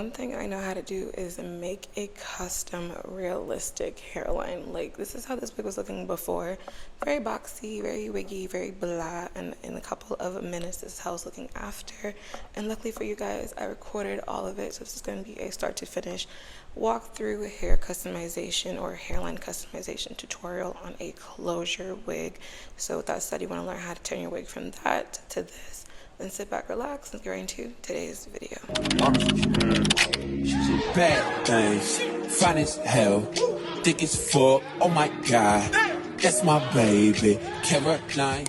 One thing I know how to do is make a custom realistic hairline. Like, this is how this wig was looking before. Very boxy, very wiggy, very blah. And in a couple of minutes, this is how it's looking after. And luckily for you guys, I recorded all of it. So this is going to be a start to finish walkthrough hair customization or hairline customization tutorial on a closure wig. So with that said, you want to learn how to turn your wig from that to this. Then sit back, relax, and get right into today's video. She's a bad thing, fine as hell, thick as fuck, oh my god, that's my baby, Caroline.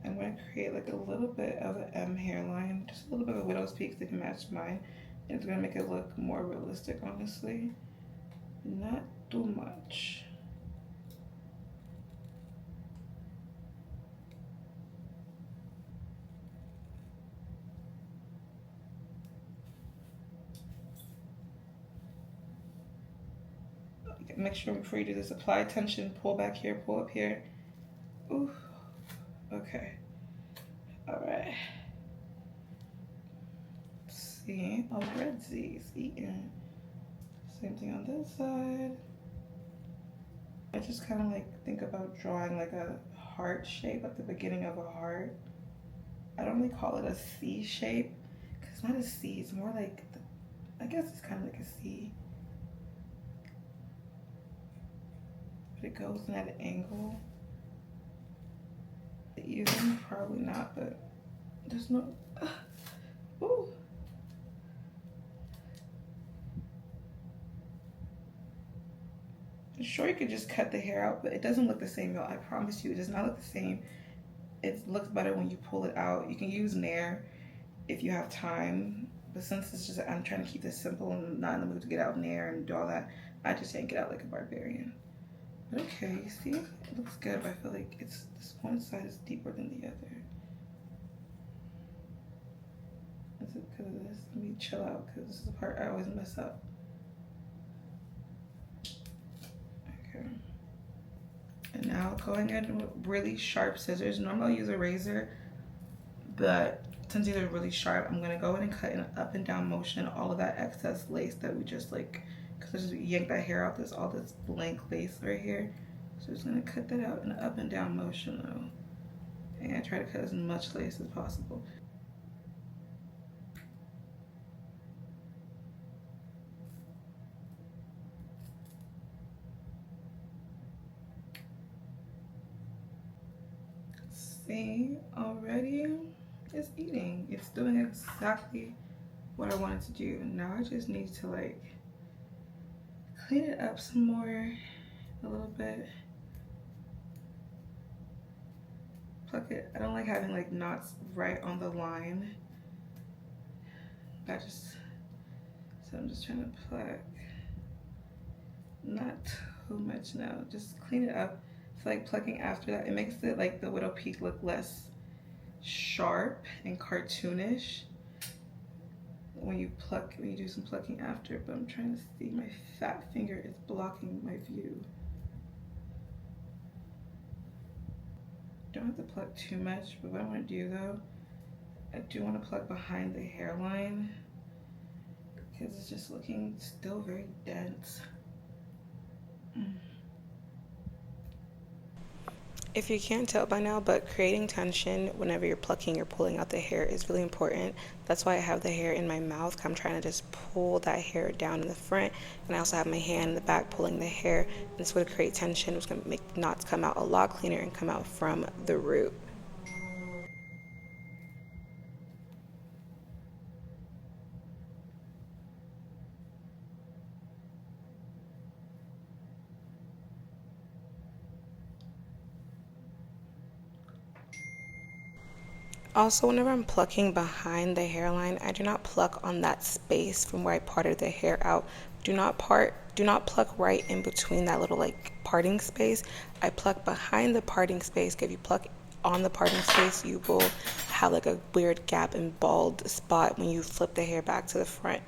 I'm going to create like a little bit of an M hairline, just a little bit of a widow's peak that can match mine. And it's going to make it look more realistic, honestly. Not too much. Make sure before you do this, apply tension, pull back here, pull up here. Ooh, okay. All right. See, oh, red Z's eating. Same thing on this side. I just kind of like think about drawing like a heart shape at the beginning of a heart. I don't really call it a C shape, because it's not a C, it's more like, I guess it's kind of like a C. But it goes in at an angle. Even, probably not, but there's no, ooh. I'm sure you could just cut the hair out, but it doesn't look the same, y'all. I promise you, it does not look the same. It looks better when you pull it out. You can use Nair if you have time, but since it's just, I'm trying to keep this simple and not in the mood to get out Nair and do all that, I just yank it out like a barbarian. But okay, see, it looks good, but I feel like it's, this one side is deeper than the other. Is it because of this? Let me chill out, because this is the part I always mess up. Okay. And now going in with really sharp scissors. Normally I'll use a razor, but since these are really sharp, I'm gonna go in and cut in an up and down motion all of that excess lace that we just like, because I just yanked that hair out, there's all this blank lace right here. So I'm just gonna cut that out in an up and down motion though. And I try to cut as much lace as possible. See, already it's eating. It's doing exactly what I wanted to do. Now I just need to like clean it up some more, a little bit. Pluck it. I don't like having like knots right on the line. So I'm just trying to pluck. Not too much now, just clean it up. It's like plucking after that. It makes it like the widow peak look less sharp and cartoonish when you pluck, when you do some plucking after. But I'm trying to see, my fat finger is blocking my view. Don't have to pluck too much, but what I want to do though, I do want to pluck behind the hairline because it's just looking still very dense. If you can't tell by now, but creating tension whenever you're plucking or pulling out the hair is really important. That's why I have the hair in my mouth. I'm trying to just pull that hair down in the front, and I also have my hand in the back pulling the hair. This would create tension. It's going to make knots come out a lot cleaner and come out from the root. Also, whenever I'm plucking behind the hairline, I do not pluck on that space from where I parted the hair out. Do not pluck right in between that little like parting space. I pluck behind the parting space. If you pluck on the parting space, you will have like a weird gap and bald spot when you flip the hair back to the front.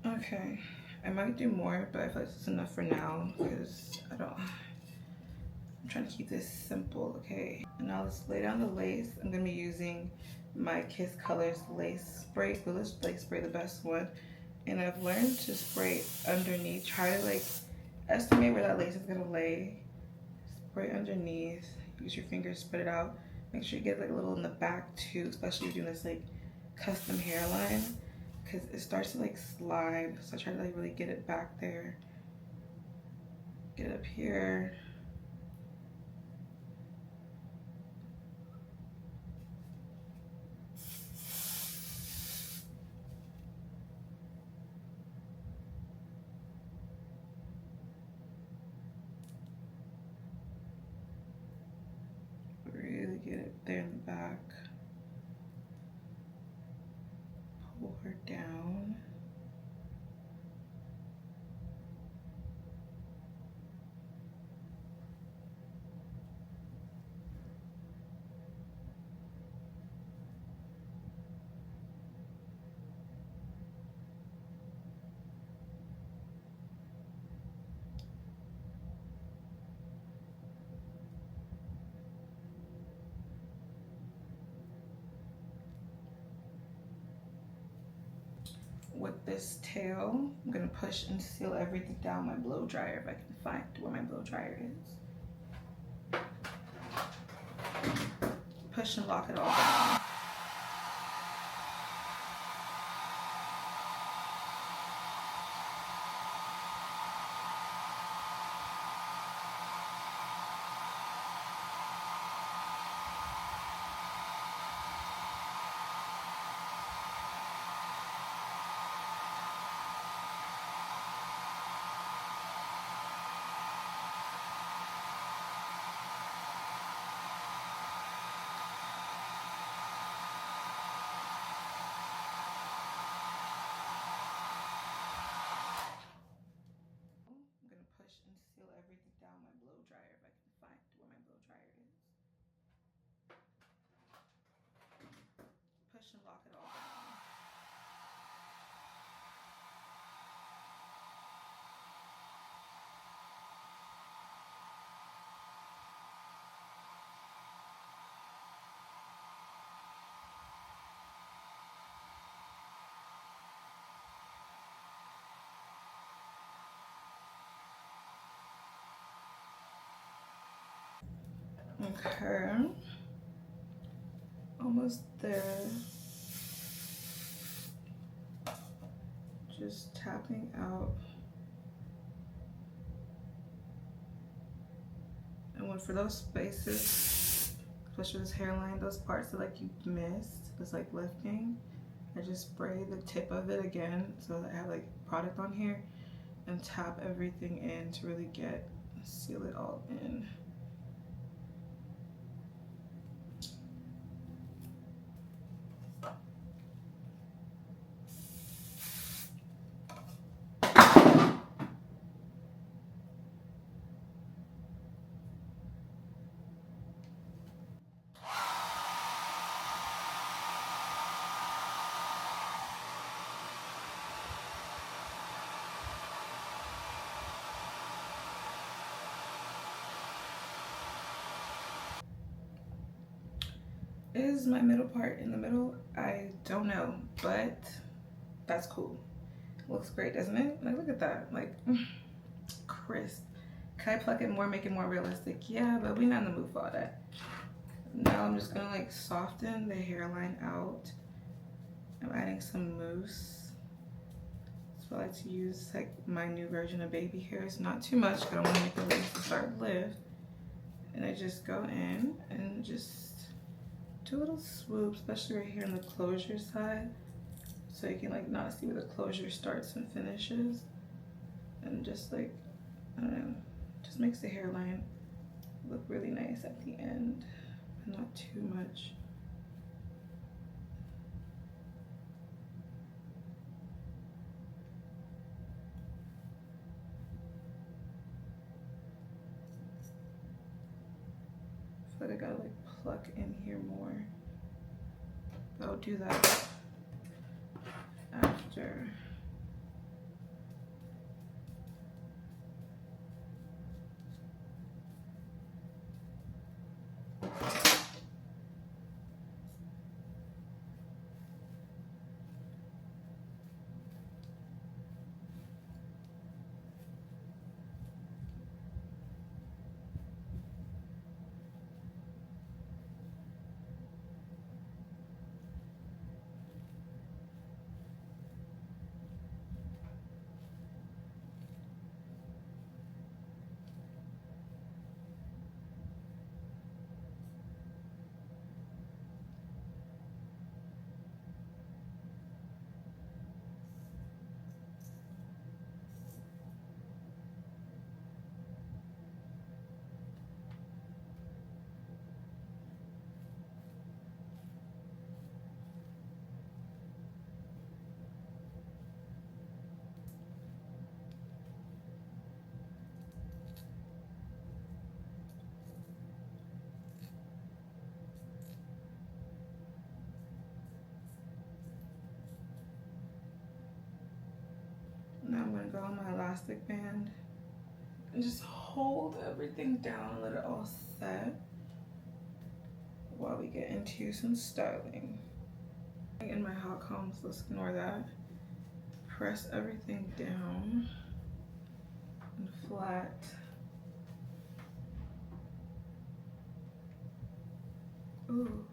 Okay, I might do more, but I feel like this is enough for now because I'm trying to keep this simple, okay? And now let's lay down the lace. I'm gonna be using my Kiss Colors lace spray, but let's like spray the best one. And I've learned to spray underneath. Try to like estimate where that lace is gonna lay. Spray underneath. Use your fingers, spread it out. Make sure you get like a little in the back too, especially if you're doing this like custom hairline, because it starts to like slide. So I try to like really get it back there. Get it up here. Really get it there in the back. Pull her down. With this tail, I'm gonna push and seal everything down my blow dryer if I can find where my blow dryer is. Push and lock it all down. Push and seal everything down my blow dryer if I can find where my blow dryer is. Push and lock it all down. Okay, almost there. Just tapping out. And when for those spaces, especially this hairline, those parts that like you missed, it's like lifting, I just spray the tip of it again so that I have like product on here and tap everything in to really seal it all in. Is my middle part in the middle? I don't know, but that's cool. Looks great, doesn't it? Like, look at that, like, crisp. Can I pluck it more, make it more realistic? Yeah, but we're not in the mood for all that. Now I'm just gonna like soften the hairline out. I'm adding some mousse. So I like to use like my new version of baby hairs. Not too much, but I wanna make the lace start lift. And I just go in and just do a little swoop, especially right here on the closure side, so you can like not see where the closure starts and finishes, and just like, I don't know, just makes the hairline look really nice at the end, but not too much. I feel like I gotta like pluck in here more. But I'll do that after. on my elastic band and just hold everything down, let it all set while we get into some styling. In my hot combs, let's ignore that. Press everything down and flat. Ooh.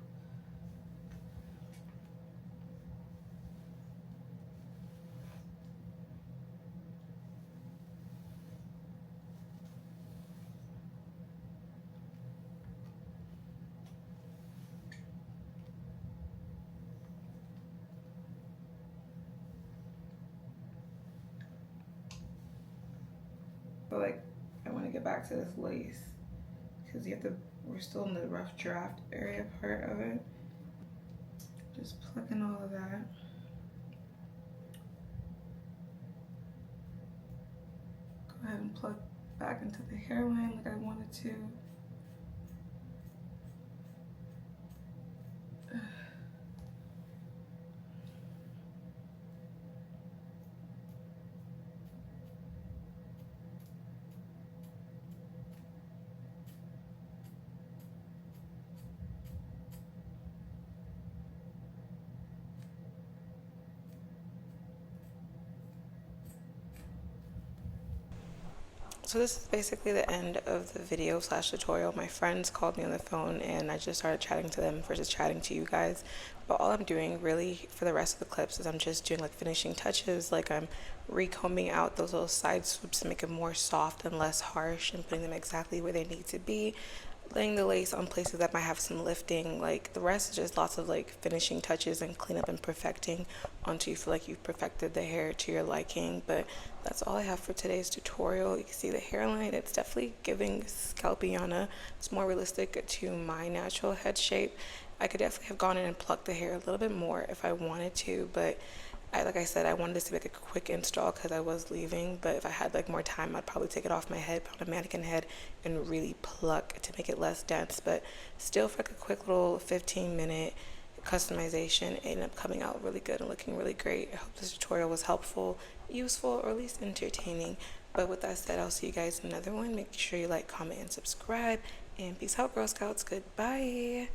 But like, I want to get back to this lace because we're still in the rough draft area part of it. Just plucking all of that. Go ahead and plug back into the hairline like I wanted to. So this is basically the end of the video slash tutorial. My friends called me on the phone and I just started chatting to them versus chatting to you guys. But all I'm doing really for the rest of the clips is I'm just doing like finishing touches, like I'm recombing out those little side swoops to make it more soft and less harsh and putting them exactly where they need to be. Laying the lace on places that might have some lifting. Like the rest is just lots of like finishing touches and cleanup and perfecting until you feel like you've perfected the hair to your liking. But that's all I have for today's tutorial. You can see the hairline, it's definitely giving scalpiana. It's more realistic to my natural head shape. I could definitely have gone in and plucked the hair a little bit more if I wanted to, but like I said, I wanted this to be like a quick install because I was leaving, but if I had like more time, I'd probably take it off my head, put on a mannequin head, and really pluck to make it less dense. But still, for like a quick little 15-minute customization, it ended up coming out really good and looking really great. I hope this tutorial was helpful, useful, or at least entertaining. But with that said, I'll see you guys in another one. Make sure you like, comment, and subscribe. And peace out, Girl Scouts. Goodbye.